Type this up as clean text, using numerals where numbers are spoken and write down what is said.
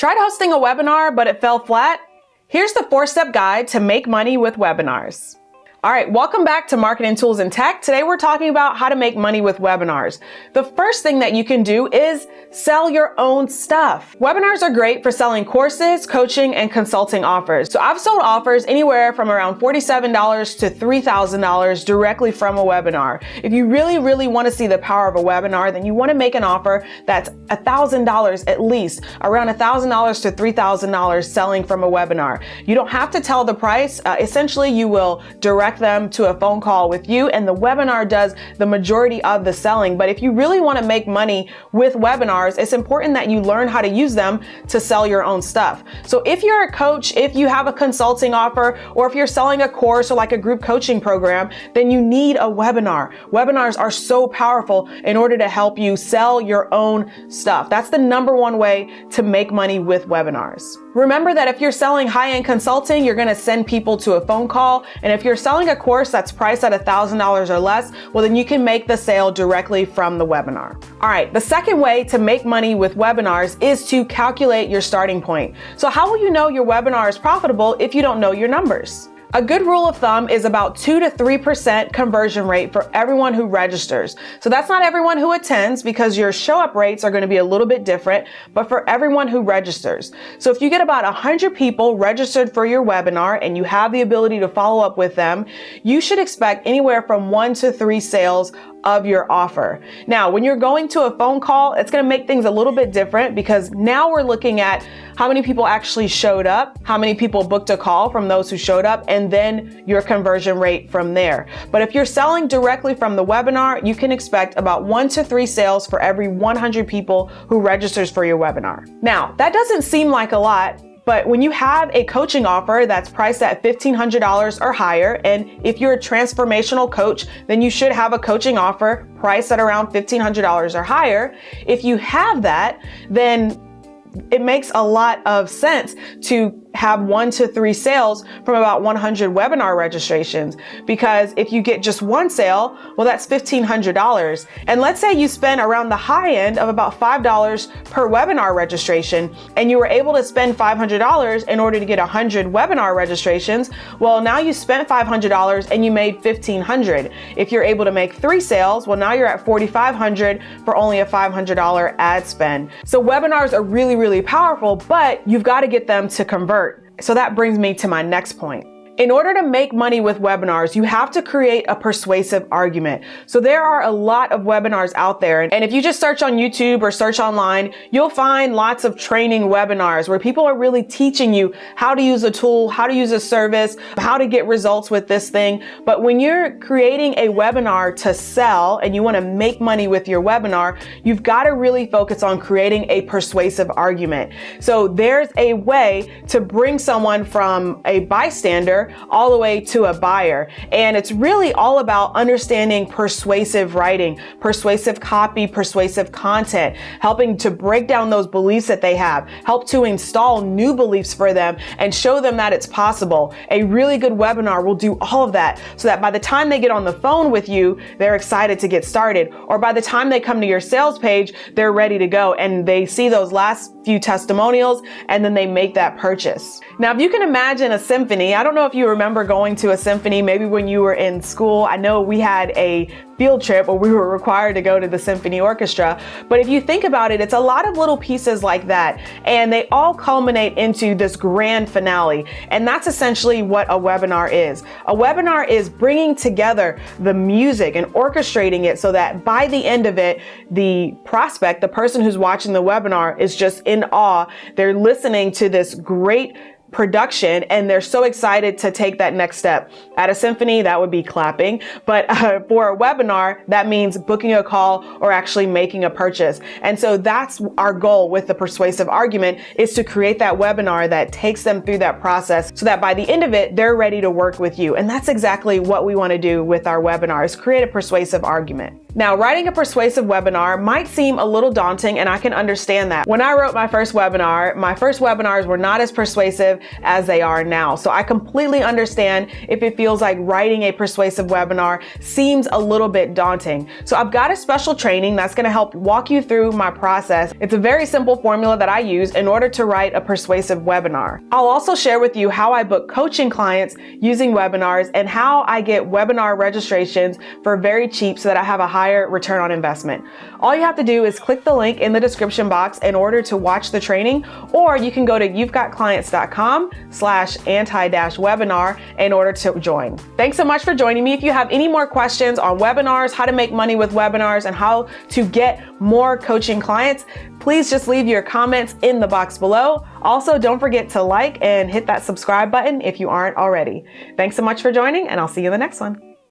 Tried hosting a webinar, but it fell flat? Here's the 4-step guide to make money with webinars. All right, welcome back to Marketing Tools and Tech. Today we're talking about how to make money with webinars. The first thing that you can do is sell your own stuff. Webinars are great for selling courses, coaching, and consulting offers. So I've sold offers anywhere from around $47 to $3,000 directly from a webinar. If you really want to see the power of a webinar, then you want to make an offer that's $1,000 at least, around $1,000 to $3,000 selling from a webinar. You don't have to tell the price. Essentially, you will direct them to a phone call with you, and the webinar does the majority of the selling. But if you really want to make money with webinars, it's important that you learn how to use them to sell your own stuff. So if you're a coach, if you have a consulting offer, or if you're selling a course or like a group coaching program, then you need a webinar. Webinars are so powerful in order to help you sell your own stuff. That's the number one way to make money with webinars. Remember that if you're selling high-end consulting, you're going to send people to a phone call. And if you're selling a course that's priced at $1,000 or less, well, then you can make the sale directly from the webinar. All right, the second way to make money with webinars is to calculate your starting point. So how will you know your webinar is profitable if you don't know your numbers? A good rule of thumb is about 2 to 3% conversion rate for everyone who registers. So that's not everyone who attends, because your show up rates are going to be a little bit different, but for everyone who registers. So if you get about 100 people registered for your webinar and you have the ability to follow up with them, you should expect anywhere from 1 to 3 sales of your offer. Now, when you're going to a phone call, it's going to make things a little bit different, because now we're looking at how many people actually showed up, how many people booked a call from those who showed up, and then your conversion rate from there. But if you're selling directly from the webinar, you can expect about 1 to 3 sales for every 100 people who registers for your webinar. Now, that doesn't seem like a lot, but when you have a coaching offer that's priced at $1,500 or higher, and if you're a transformational coach, then you should have a coaching offer priced at around $1,500 or higher. If you have that, then it makes a lot of sense to have 1 to 3 sales from about 100 webinar registrations, because if you get just 1 sale, well, that's $1,500. And let's say you spend around the high end of about $5 per webinar registration, and you were able to spend $500 in order to get 100 webinar registrations. Well, now you spent $500 and you made $1,500. If you're able to make 3 sales, well, now you're at $4,500 for only a $500 ad spend. So webinars are really powerful, but you've got to get them to convert. So that brings me to my next point. In order to make money with webinars, you have to create a persuasive argument. So there are a lot of webinars out there. And if you just search on YouTube or search online, you'll find lots of training webinars where people are really teaching you how to use a tool, how to use a service, how to get results with this thing. But when you're creating a webinar to sell and you want to make money with your webinar, you've got to really focus on creating a persuasive argument. So there's a way to bring someone from a bystander all the way to a buyer. And it's really all about understanding persuasive writing, persuasive copy, persuasive content, helping to break down those beliefs that they have, help to install new beliefs for them and show them that it's possible. A really good webinar will do all of that, so that by the time they get on the phone with you, they're excited to get started. Or by the time they come to your sales page, they're ready to go and they see those last few testimonials and then they make that purchase. Now, if you can imagine a symphony, I don't know if you remember going to a symphony, maybe when you were in school. I know we had a field trip where we were required to go to the symphony orchestra. But if you think about it, it's a lot of little pieces like that, and they all culminate into this grand finale. And that's essentially what a webinar is. A webinar is bringing together the music and orchestrating it so that by the end of it, the prospect, the person who's watching the webinar, is just in awe. They're listening to this great production and they're so excited to take that next step. At a symphony, that would be clapping, but for a webinar, that means booking a call or actually making a purchase. And so that's our goal with the persuasive argument, is to create that webinar that takes them through that process so that by the end of it, they're ready to work with you. And that's exactly what we want to do with our webinars, create a persuasive argument. Now, writing a persuasive webinar might seem a little daunting, and I can understand that. When I wrote my first webinars were not as persuasive as they are now. So I completely understand if it feels like writing a persuasive webinar seems a little bit daunting. So I've got a special training that's going to help walk you through my process. It's a very simple formula that I use in order to write a persuasive webinar. I'll also share with you how I book coaching clients using webinars and how I get webinar registrations for very cheap so that I have a higher return on investment. All you have to do is click the link in the description box in order to watch the training, or you can go to youvegotclients.com/anti-webinar in order to join. Thanks so much for joining me. If you have any more questions on webinars, how to make money with webinars, and how to get more coaching clients, please just leave your comments in the box below. Also, don't forget to like and hit that subscribe button if you aren't already. Thanks so much for joining, and I'll see you in the next one.